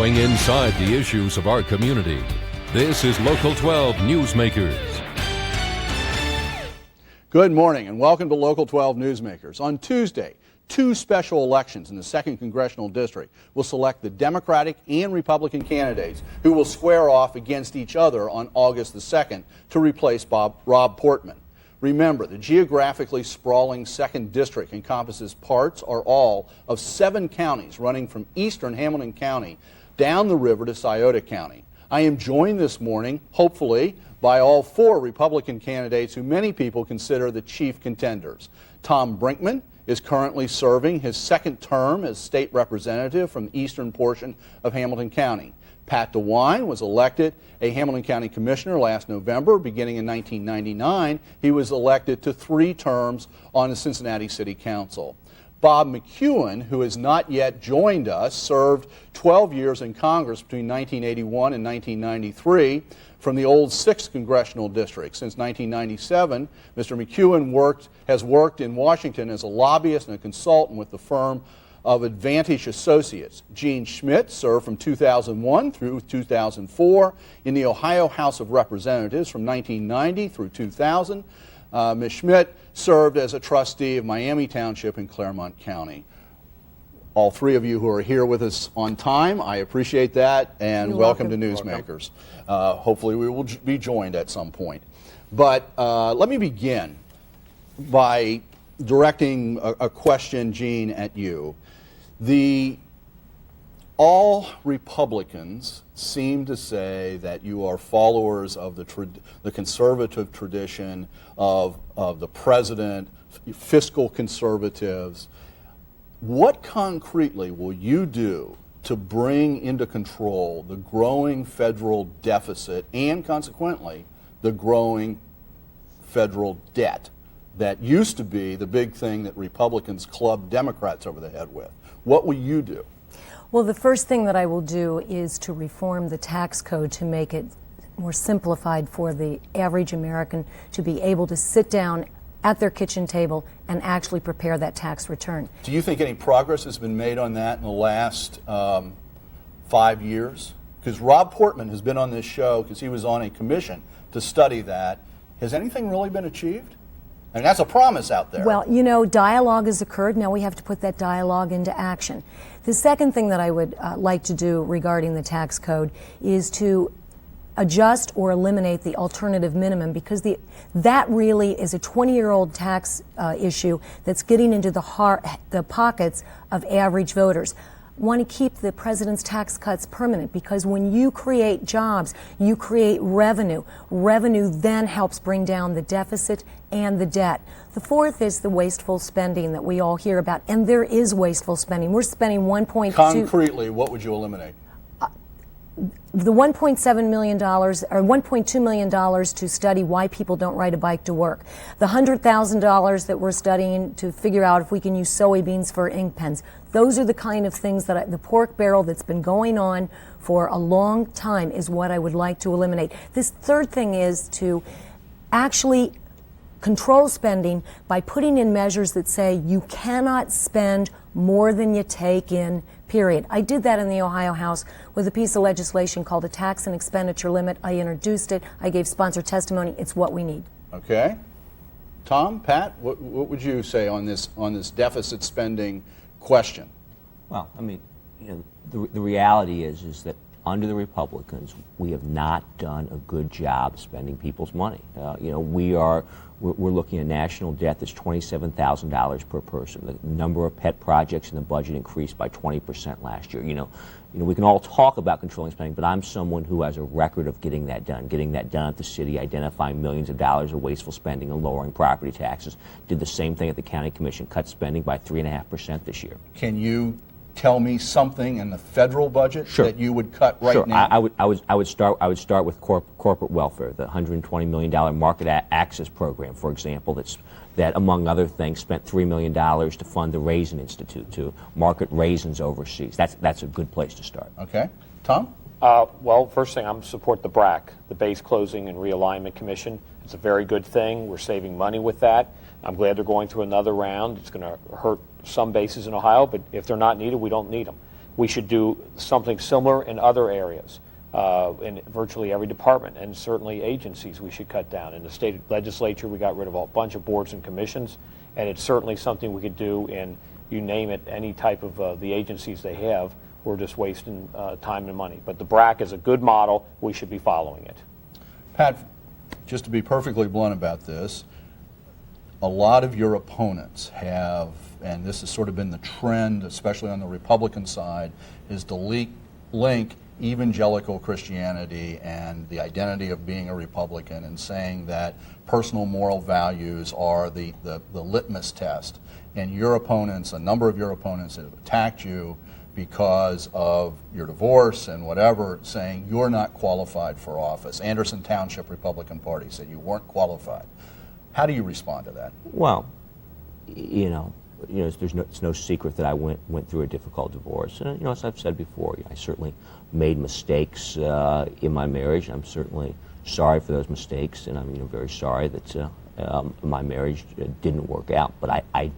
Going inside the issues of our community. This is Local 12 Newsmakers. Good morning and welcome to Local 12 Newsmakers. On Tuesday, two special elections in the 2nd Congressional District will select the Democratic and Republican candidates who will square off against each other on August the 2nd to replace Rob Portman. Remember, the geographically sprawling 2nd District encompasses parts or all of 7 counties running from eastern Hamilton County down the river to Scioto County. I am joined this morning, hopefully, by all 4 Republican candidates who many people consider the chief contenders. Tom Brinkman is currently serving his 2nd term as state representative from the eastern portion of Hamilton County. Pat DeWine was elected a Hamilton County Commissioner last November. Beginning in 1999, he was elected to 3 terms on the Cincinnati City Council. Bob McEwen, who has not yet joined us, served 12 years in Congress between 1981 and 1993 from the old 6th Congressional District. Since 1997, Mr. McEwen has worked in Washington as a lobbyist and a consultant with the firm of Advantage Associates. Gene Schmidt served from 2001 through 2004 in the Ohio House of Representatives from 1990 through 2000. Ms. Schmidt served as a trustee of Miami Township in Claremont County. All 3 of you who are here with us on time, I appreciate that, and welcome to Newsmakers. Hopefully we will be joined at some point. But let me begin by directing a question, Gene, at you. All Republicans seem to say that you are followers of the conservative tradition of the president, fiscal conservatives. What concretely will you do to bring into control the growing federal deficit and consequently the growing federal debt that used to be the big thing that Republicans clubbed Democrats over the head with? What will you do? Well, the first thing that I will do is to reform the tax code to make it more simplified for the average American to be able to sit down at their kitchen table and actually prepare that tax return. Do you think any progress has been made on that in the last 5 years? Because Rob Portman has been on this show because he was on a commission to study that. Has anything really been achieved? I mean, that's a promise out there. Well, you know, dialogue has occurred. Now we have to put that dialogue into action. The second thing that I would like to do regarding the tax code is to adjust or eliminate the alternative minimum, because that really is a 20-year-old tax issue that's getting into the pockets of average voters. Want to keep the president's tax cuts permanent, because when you create jobs, you create revenue. Revenue then helps bring down the deficit and the debt. The fourth is the wasteful spending that we all hear about, and there is wasteful spending. We're spending 1.2. Concretely, what would you eliminate? The $1.7 million or $1.2 million to study why people don't ride a bike to work. The $100,000 that we're studying to figure out if we can use soybeans for ink pens. Those are the kind of things that the pork barrel that's been going on for a long time is what I would like to eliminate. This third thing is to actually control spending by putting in measures that say you cannot spend more than you take in, period. I did that in the Ohio House with a piece of legislation called a tax and expenditure limit. I introduced it. I gave sponsor testimony. It's what we need. Okay. Tom, Pat, what would you say on this deficit spending question? Well, I mean, you know, the reality is that under the Republicans, we have not done a good job spending people's money. You know, we're looking at national debt that's $27,000 per person. The number of pet projects in the budget increased by 20% last year. You know, we can all talk about controlling spending, but I'm someone who has a record of getting that done at the city, identifying millions of dollars of wasteful spending and lowering property taxes. Did the same thing at the county commission, cut spending by 3.5% this year. Can you tell me something in the federal budget that you would cut right now? I would start with corporate welfare, the $120 million market access program, for example, that among other things spent $3 million to fund the Raisin Institute to market raisins overseas. That's a good place to start. Okay, Tom. Well, first thing, I'm support the BRAC, the Base Closing and Realignment Commission. It's a very good thing. We're saving money with that. I'm glad they're going through another round. It's going to hurt some bases in Ohio, but if they're not needed, we don't need them. we should do something similar in other areas. In virtually every department, and certainly agencies we should cut down. In the state legislature, we got rid of a bunch of boards and commissions, and it's certainly something we could do in, you name it, any type of the agencies they have. We're just wasting time and money. But the BRAC is a good model. We should be following it. Pat, just to be perfectly blunt about this, a lot of your opponents have, and this has sort of been the trend, especially on the Republican side, is to link evangelical Christianity and the identity of being a Republican, and saying that personal moral values are the litmus test. And your opponents, a number of your opponents, have attacked you because of your divorce and whatever, saying you're not qualified for office. Anderson Township Republican Party said you weren't qualified. How do you respond to that? Well, it's no secret that I went through a difficult divorce. And, as I've said before, I certainly made mistakes in my marriage. I'm certainly sorry for those mistakes, and I'm very sorry that my marriage didn't work out. But I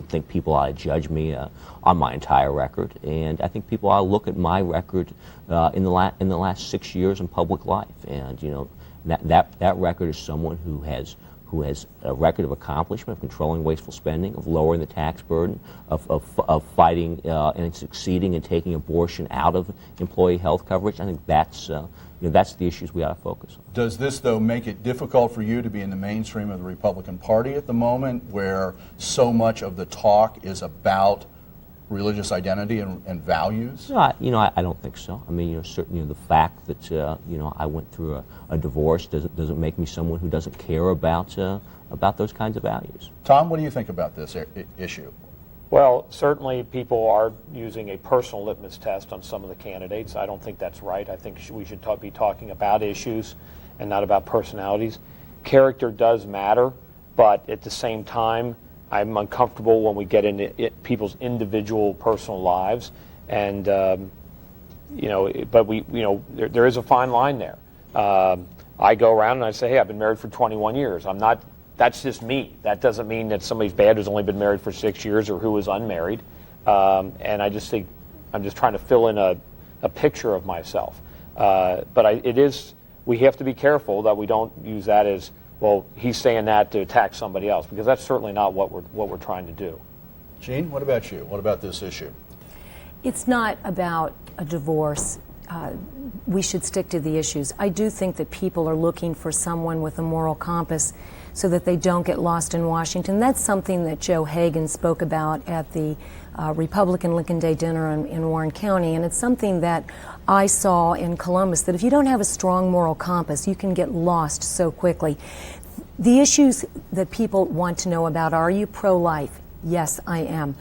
think people ought to judge me on my entire record, and I think people ought to look at my record in the last 6 years in public life. And that record is someone who has a record of accomplishment, of controlling wasteful spending, of lowering the tax burden, of fighting and succeeding in taking abortion out of employee health coverage. I think that's the issues we ought to focus on. Does this, though, make it difficult for you to be in the mainstream of the Republican Party at the moment, where so much of the talk is about religious identity and values? No, I don't think so. I mean, certainly the fact that I went through a divorce doesn't make me someone who doesn't care about those kinds of values. Tom, what do you think about this issue? Well, certainly people are using a personal litmus test on some of the candidates. I don't think that's right. I think we should be talking about issues and not about personalities. Character does matter, but at the same time, I'm uncomfortable when we get into people's individual personal lives, and but there is a fine line there. I go around and I say, hey, I've been married for 21 years. I'm not. That's just me. That doesn't mean that somebody's bad who's only been married for 6 years or who is unmarried. And I just think I'm just trying to fill in a picture of myself. But we have to be careful that we don't use that as, well, he's saying that to attack somebody else, because that's certainly not what we're trying to do. Jean, what about you? What about this issue? It's not about a divorce. We should stick to the issues. I do think that people are looking for someone with a moral compass so that they don't get lost in Washington. That's something that Joe Hagan spoke about at the Republican Lincoln Day dinner in Warren County, and it's something that I saw in Columbus, that if you don't have a strong moral compass, you can get lost so quickly. The issues that people want to know about: are you pro-life? Yes, I am.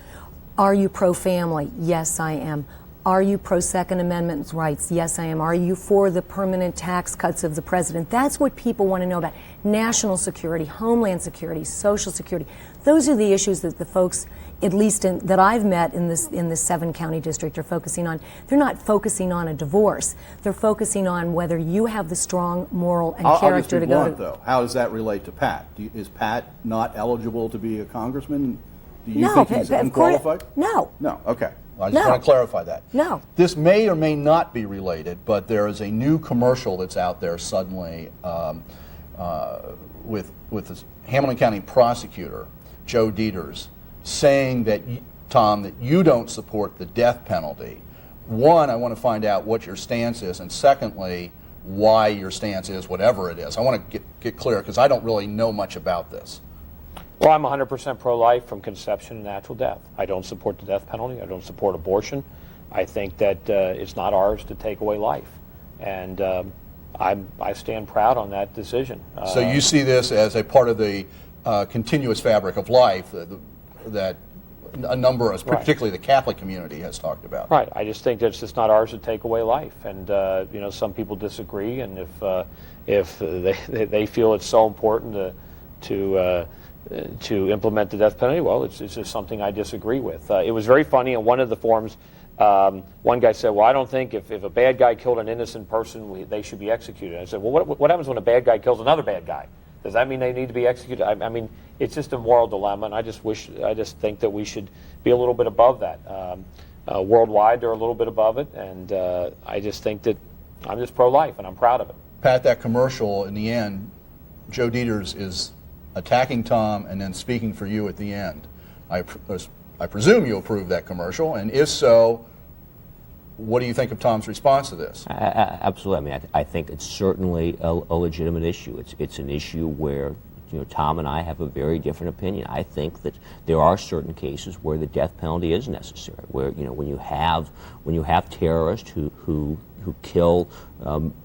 Are you pro-family? Yes, I am. Are you pro-Second Amendment rights? Yes, I am. Are you for the permanent tax cuts of the president? That's what people want to know about. National security, homeland security, social security. Those are the issues that the folks, at least that I've met in this 7-county district, are focusing on. They're not focusing on a divorce. They're focusing on whether you have the strong moral and character to go. I'll just be blunt, though. How does that relate to Pat? Is Pat not eligible to be a congressman? Do you think he's unqualified? No. No. Okay. I just want to clarify that. No. This may or may not be related, but there is a new commercial that's out there suddenly with the Hamilton County prosecutor, Joe Dieters, saying that, Tom, that you don't support the death penalty. One, I want to find out what your stance is, and secondly, why your stance is whatever it is. I want to get clear, because I don't really know much about this. Well, I'm 100% pro-life from conception to natural death. I don't support the death penalty. I don't support abortion. I think that it's not ours to take away life. And I stand proud on that decision. So you see this as a part of the continuous fabric of life that a number of, particularly the Catholic community, has talked about. Right. I just think that it's just not ours to take away life. And, some people disagree. And if they feel it's so important to implement the death penalty, well, it's just something I disagree with. It was very funny in one of the forums. One guy said, well, I don't think if a bad guy killed an innocent person, they should be executed. I said, well, what happens when a bad guy kills another bad guy? Does that mean they need to be executed? I mean, it's just a moral dilemma, and I just think that we should be a little bit above that. Worldwide, they're a little bit above it, and I just think that I'm just pro-life, and I'm proud of it. Pat, that commercial, in the end, Joe Dieters is attacking Tom and then speaking for you at the end. I presume you approve that commercial, and if so, what do you think of Tom's response to this? Absolutely. I mean, I think it's certainly a legitimate issue. It's an issue where, you know, Tom and I have a very different opinion. I think that there are certain cases where the death penalty is necessary. Where, you know, when you have terrorists who kill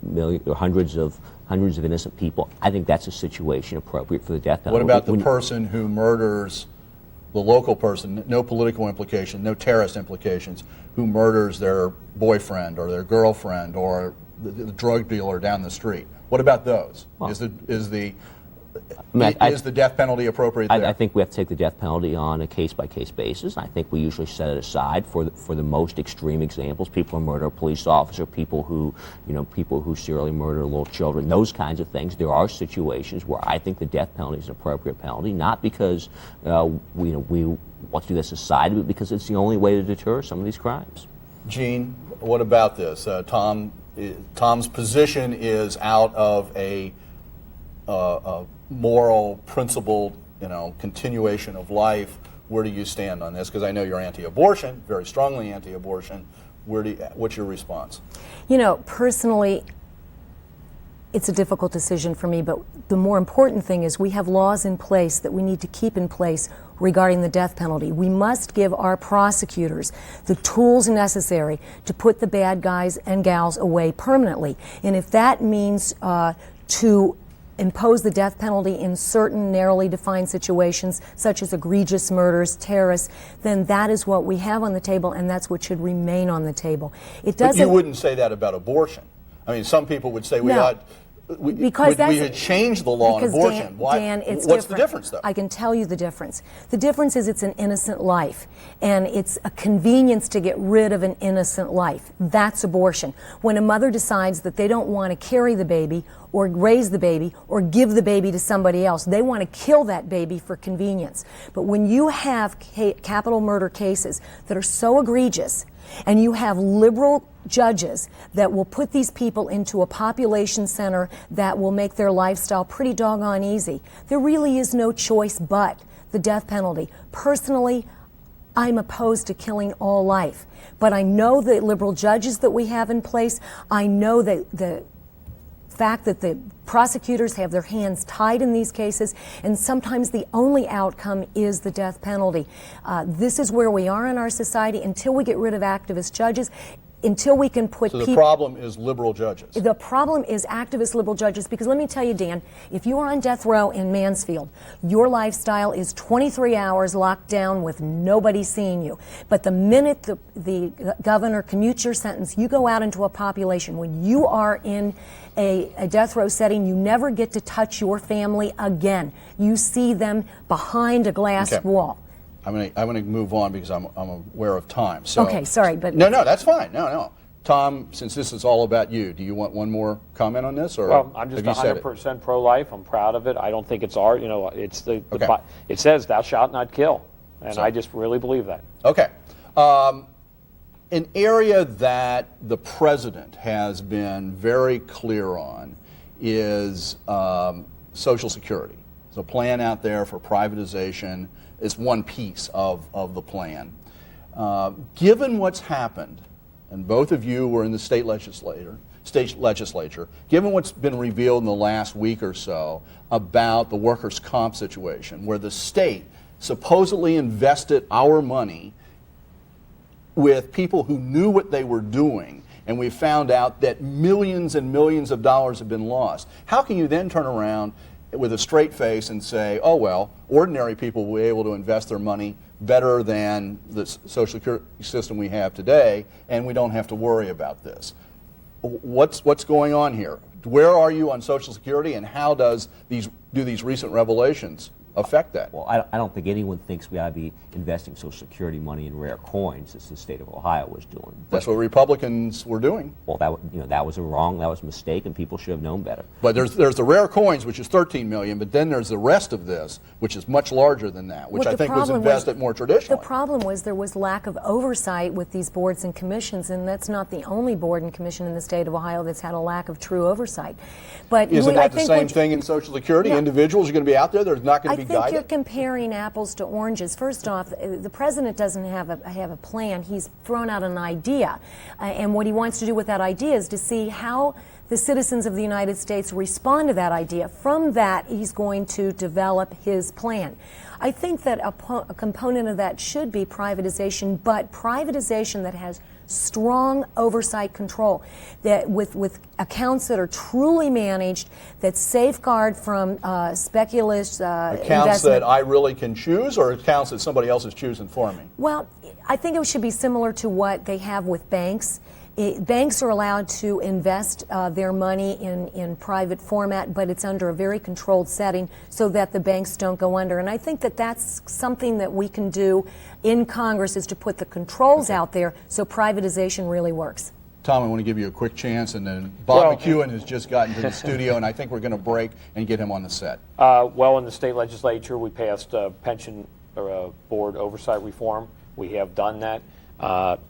millions or hundreds of innocent people, I think that's a situation appropriate for the death penalty. What about the person who murders the local person, no political implication, no terrorist implications, who murders their boyfriend or their girlfriend or the drug dealer down the street? What about those? Well, is the death penalty appropriate there? I think we have to take the death penalty on a case-by-case basis. I think we usually set it aside for the most extreme examples. People who murder a police officer, people who serially murder little children, those kinds of things. There are situations where I think the death penalty is an appropriate penalty, not because we want to do that society, but because it's the only way to deter some of these crimes. Gene, what about this? Tom's position is out of a moral, principled, continuation of life. Where do you stand on this? Because I know you're anti-abortion, very strongly anti-abortion. What's your response? Personally, it's a difficult decision for me, but the more important thing is we have laws in place that we need to keep in place regarding the death penalty. We must give our prosecutors the tools necessary to put the bad guys and gals away permanently. And if that means to impose the death penalty in certain narrowly defined situations, such as egregious murders, terrorists, then that is what we have on the table, and that's what should remain on the table. But you wouldn't say that about abortion. I mean, some people would say we had changed the law on abortion. Dan, it's what's different. The difference, though? I can tell you the difference. The difference is it's an innocent life, and it's a convenience to get rid of an innocent life. That's abortion. When a mother decides that they don't want to carry the baby or raise the baby or give the baby to somebody else, they want to kill that baby for convenience. But when you have capital murder cases that are so egregious, and you have liberal judges that will put these people into a population center that will make their lifestyle pretty doggone easy, there really is no choice but the death penalty. Personally, I'm opposed to killing all life, but I know the liberal judges that we have in place. I know that the fact that the prosecutors have their hands tied in these cases, and sometimes the only outcome is the death penalty. This is where we are in our society. Until we get rid of activist judges, until we can put people... So the problem is liberal judges. The problem is activist liberal judges, because let me tell you, Dan, if you are on death row in Mansfield, your lifestyle is 23 hours locked down with nobody seeing you. But the minute the governor commutes your sentence, you go out into a population. When you are in a death row setting, you never get to touch your family again. You see them behind a glass wall. I'm going to move on because I'm aware of time. So, okay, sorry, but no, that's fine. No. Tom, since this is all about you, do you want one more comment on this, or well, I'm just 100% pro-life. I'm proud of it. I don't think it's art. It's it says "Thou shalt not kill," and I just really believe that. Okay. An area that the president has been very clear on is Social Security. There's a plan out there for privatization. It's one piece of the plan. Given what's happened, and both of you were in the state legislature, given what's been revealed in the last week or so about the workers' comp situation, where the state supposedly invested our money with people who knew what they were doing, and we found out that millions and millions of dollars have been lost, how can you then turn around with a straight face and say, oh, well, ordinary people will be able to invest their money better than the Social Security system we have today, and we don't have to worry about this? What's going on here? Where are you on Social Security, and how do these recent revelations affect that. Well, I don't think anyone thinks we ought to be investing Social Security money in rare coins, as the state of Ohio was doing. That's what Republicans were doing. Well, that was a mistake, and people should have known better. But there's the rare coins, which is $13 million, but then there's the rest of this, which is much larger than that, which I think was invested more traditionally. The problem was there was lack of oversight with these boards and commissions, and that's not the only board and commission in the state of Ohio that's had a lack of true oversight. But isn't that the same thing in Social Security? No. Individuals are going to be out there. They're not going to be guided. I think you're comparing apples to oranges. First off, the president doesn't have a plan. He's thrown out an idea, and what he wants to do with that idea is to see how the citizens of the United States respond to that idea. From that, he's going to develop his plan. I think that a component of that should be privatization, but privatization that has strong oversight control, that with accounts that are truly managed, that safeguard from speculative accounts investment. that I really can choose, or accounts that somebody else is choosing for me? Well, I think it should be similar to what they have with banks. Banks are allowed to invest their money in private format, but it's under a very controlled setting so that the banks don't go under. And I think that that's something that we can do in Congress, is to put the controls out there so privatization really works. Tom, I want to give you a quick chance, and then Bob McEwen has just gotten to the studio, and I think we're going to break and get him on the set. Well, in the state legislature, we passed pension board oversight reform. We have done that.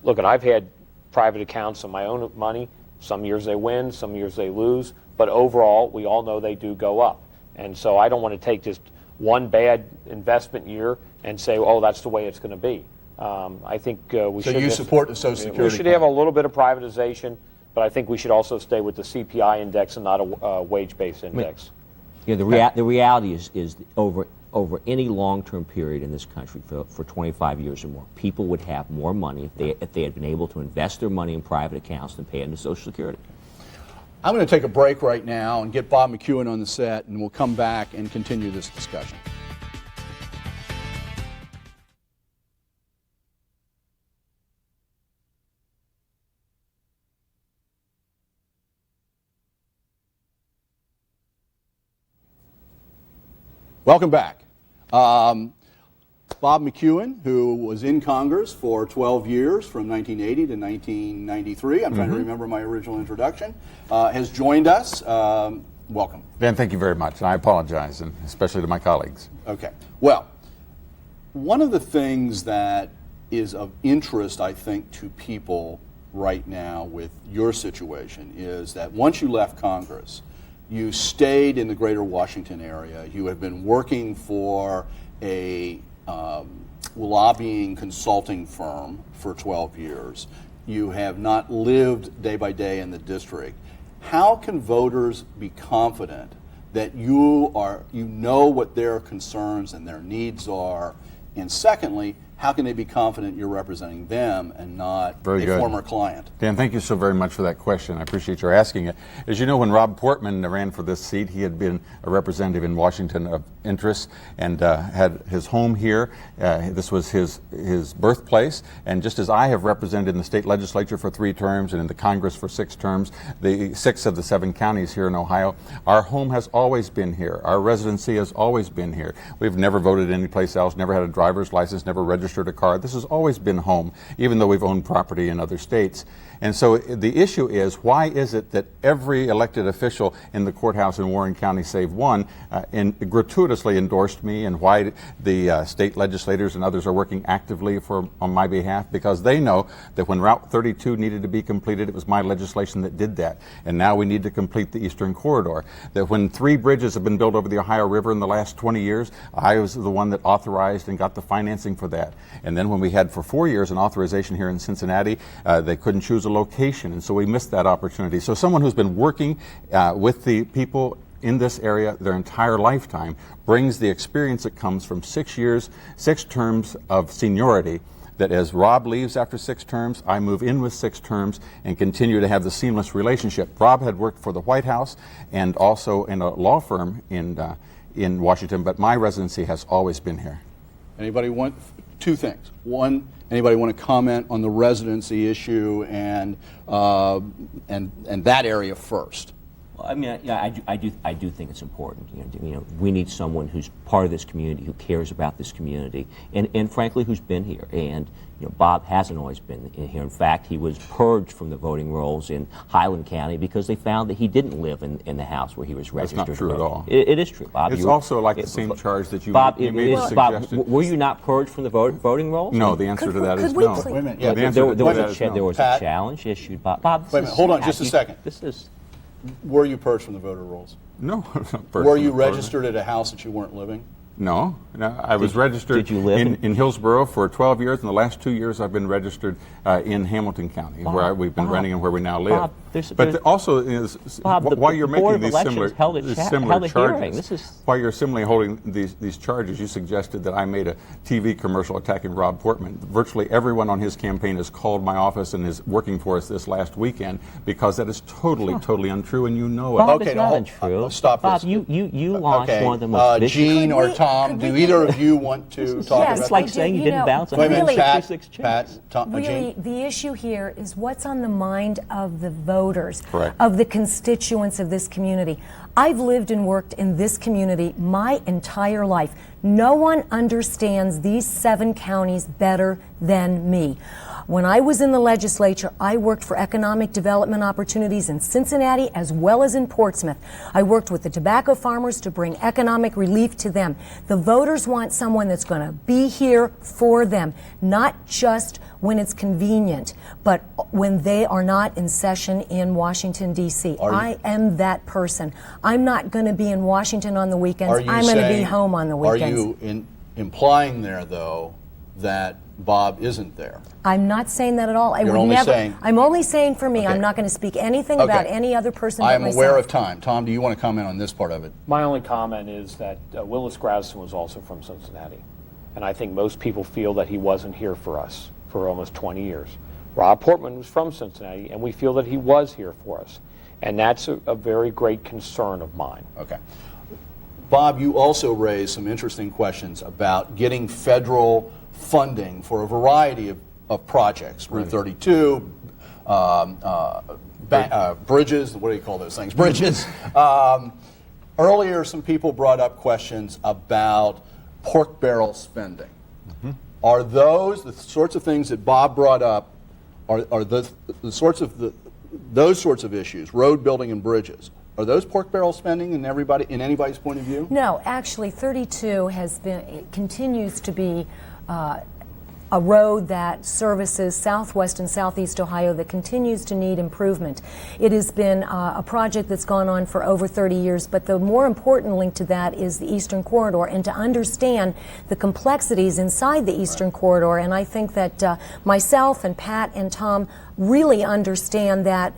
Look, I've had private accounts on my own money. Some years they win, some years they lose, but overall, we all know they do go up. And so I don't want to take just one bad investment year and say, oh, that's the way it's going to be. I think we should. So you support the Social Security? We should have a little bit of privatization, but I think we should also stay with the CPI index and not a wage-based index. The reality is over any long-term period in this country for 25 years or more, people would have more money if they had been able to invest their money in private accounts than pay into Social Security. I'm going to take a break right now and get Bob McEwen on the set, and we'll come back and continue this discussion. Welcome back. Bob McEwen, who was in Congress for 12 years, from 1980 to 1993, I'm trying to remember my original introduction, has joined us. Welcome. Dan, thank you very much, and I apologize, and especially to my colleagues. Okay. Well, one of the things that is of interest, I think, to people right now with your situation is that once you left Congress, you stayed in the greater Washington area. You have been working for a lobbying consulting firm for 12 years. You have not lived day by day in the district. How can voters be confident that you know what their concerns and their needs are? And secondly, how can they be confident you're representing them and not former client? Dan, thank you so very much for that question. I appreciate your asking it. As you know, when Rob Portman ran for this seat, he had been a representative in Washington of interest and had his home here. This was his birthplace. And just as I have represented in the state legislature for 3 terms and in the Congress for 6 terms, the 6 of the 7 counties here in Ohio, our home has always been here. Our residency has always been here. We've never voted anyplace else, never had a driver's license, never registered a car. This has always been home, even though we've owned property in other states. And so the issue is, why is it that every elected official in the courthouse in Warren County, save one, gratuitously endorsed me, and why the state legislators and others are working actively on my behalf? Because they know that when Route 32 needed to be completed, it was my legislation that did that. And now we need to complete the Eastern Corridor. That when 3 bridges have been built over the Ohio River in the last 20 years, I was the one that authorized and got the financing for that. And then when we had for 4 years an authorization here in Cincinnati, they couldn't choose a location, and so we missed that opportunity. So someone who's been working with the people in this area their entire lifetime brings the experience that comes from 6 years, 6 terms of seniority, that as Rob leaves after 6 terms, I move in with 6 terms and continue to have the seamless relationship. Rob had worked for the White House and also in a law firm in Washington, but my residency has always been here. Anybody want 2 things? One, anybody want to comment on the residency issue and that area first? I mean, yeah, I do think it's important. We need someone who's part of this community, who cares about this community, and frankly, who's been here. And Bob hasn't always been in here. In fact, he was purged from the voting rolls in Highland County because they found that he didn't live in the house where he was registered. That's not true at all. It is true, Bob. It's also like the same charge that you Bob, made the suggestion. Bob, were you not purged from the voting rolls? No, the answer to that is no. Wait a minute. Yeah, the answer to that is no. There was a challenge issued. Bob, Wait a minute. Hold on just a second. This is. Were you purged from the voter rolls? No. Were you registered at a house that you weren't living? No, I was registered did you live in Hillsborough for 12 years, and the last 2 years I've been registered in Hamilton County, where we've been renting and where we now live. Bob, also is Bob, while you're the Board making of these Elections similar held a hearing. charges, while you're similarly holding these charges, you suggested that I made a TV commercial attacking Rob Portman. Virtually everyone on his campaign has called my office and is working for us this last weekend because that is totally untrue, and you know it. Bob, Okay, it's now not hold- untrue. stop Bob, this. you launched one of the most vicious. Gene or Tom, could do we either get- of you want to talk Yes, about It's like do, saying you you didn't know- bounce Wait a minute, 166 Pat, chicks. Tom, Really, Gene? the issue here is what's on the mind of the voters, Correct. of the constituents of this community. I've lived and worked in this community my entire life. No one understands these 7 counties better than me. When I was in the legislature, I worked for economic development opportunities in Cincinnati as well as in Portsmouth. I worked with the tobacco farmers to bring economic relief to them. The voters want someone that's going to be here for them, not just when it's convenient, but when they are not in session in Washington, D.C. I am that person. I'm not going to be in Washington on the weekends. I'm going to be home on the weekends. Are you implying there, though, that Bob isn't there? I'm not saying that at all. I You're would only never. saying- I'm only saying for me. Okay. I'm not going to speak anything about Okay. any other person I but am myself. aware of time. Tom, do you want to comment on this part of it? My only comment is that Willis Graston was also from Cincinnati, and I think most people feel that he wasn't here for us for almost 20 years. Rob Portman was from Cincinnati, and we feel that he was here for us, and that's a very great concern of mine. Okay. Bob, you also raised some interesting questions about getting federal funding for a variety of projects. Route 32, bridges, what do you call those things? Bridges. Earlier, some people brought up questions about pork barrel spending. Are those the sorts of things that Bob brought up? Are the sorts of those sorts of issues, road building and bridges? Are those pork barrel spending in anybody's point of view? No, actually, 32 it continues to be a road that services Southwest and Southeast Ohio that continues to need improvement. It has been a project that's gone on for over 30 years, but the more important link to that is the Eastern Corridor, and to understand the complexities inside the Eastern Corridor. And I think that myself and Pat and Tom really understand that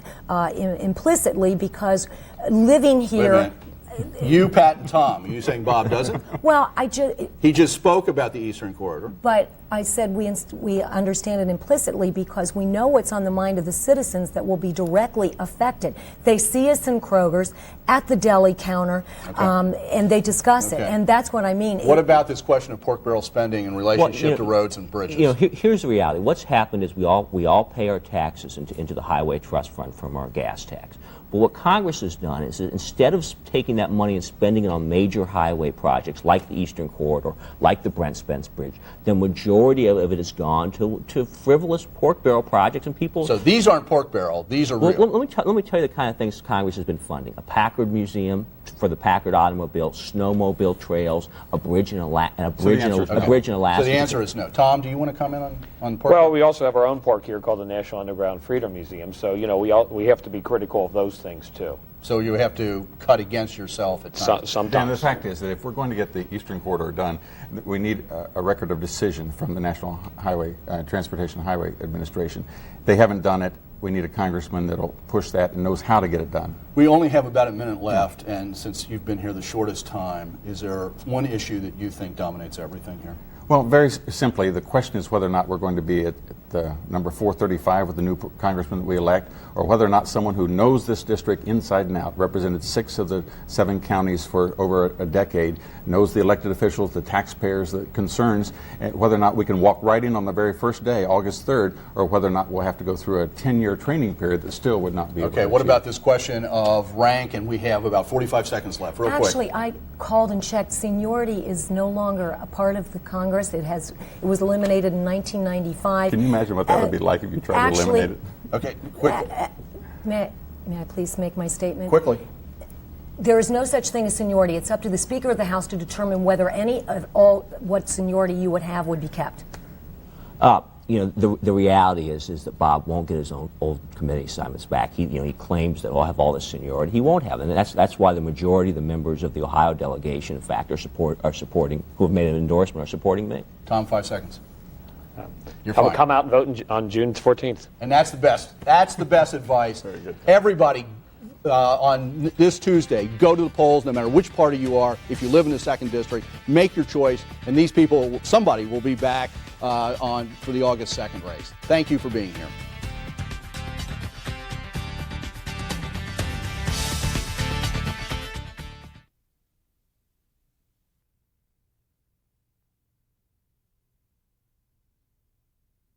implicitly, because living Wait a here. minute. You, Pat, and Tom. Are you saying Bob doesn't? Well, He just spoke about the Eastern Corridor. but I said we understand it implicitly because we know what's on the mind of the citizens that will be directly affected. They see us in Kroger's, at the deli counter, and they discuss it. Okay. And that's what I mean. What about this question of pork barrel spending in relationship to roads and bridges? Here's the reality. What's happened is we all pay our taxes into the Highway Trust Fund from our gas tax. But what Congress has done is that instead of taking that money and spending it on major highway projects like the Eastern Corridor, like the Brent Spence Bridge, the majority of it has gone to frivolous pork barrel projects, and people. So these aren't pork barrel; these are real. Let me tell you the kind of things Congress has been funding: a Packard Museum for the Packard automobile, snowmobile trails, a bridge in Alaska. So the answer is no. Tom, do you want to comment on pork? Well, we also have our own park here called the National Underground Freedom Museum, so we have to be critical of those things too. So you have to cut against yourself at times. Sometimes. And the fact is that if we're going to get the Eastern Corridor done, we need a record of decision from the National Highway Transportation Highway Administration. They haven't done it. We need a congressman that'll push that and knows how to get it done. We only have about a minute left, and since you've been here the shortest time, is there one issue that you think dominates everything here? Well, very simply, the question is whether or not we're going to be at the number 435 with the new congressman that we elect, or whether or not someone who knows this district inside and out, represented 6 of the 7 counties for over a decade, knows the elected officials, the taxpayers, the concerns, and whether or not we can walk right in on the very first day, August 3rd, or whether or not we'll have to go through a 10-year training period that still would not be able to Okay, what achieve. about this question of rank? And we have about 45 seconds left. Real quick. Actually, I called and checked. Seniority is no longer a part of the Congress. It was eliminated in 1995. Can you imagine what that would be like if you tried to eliminate it? Okay, quick. May I please make my statement? Quickly. There is no such thing as seniority. It's up to the Speaker of the House to determine whether any of all what seniority you would have would be kept. The reality is that Bob won't get his own old committee assignments back. He claims that he'll have all this seniority. He won't have them, and that's why the majority of the members of the Ohio delegation, in fact, are supporting, who have made an endorsement, are supporting me. Tom, 5 seconds. You're I will fine. come out and vote on June 14th. And that's the best. That's the best advice. Very good. Everybody, on this Tuesday, go to the polls, no matter which party you are. If you live in the 2nd District, make your choice. And these people, somebody will be back for the August 2nd race. Thank you for being here.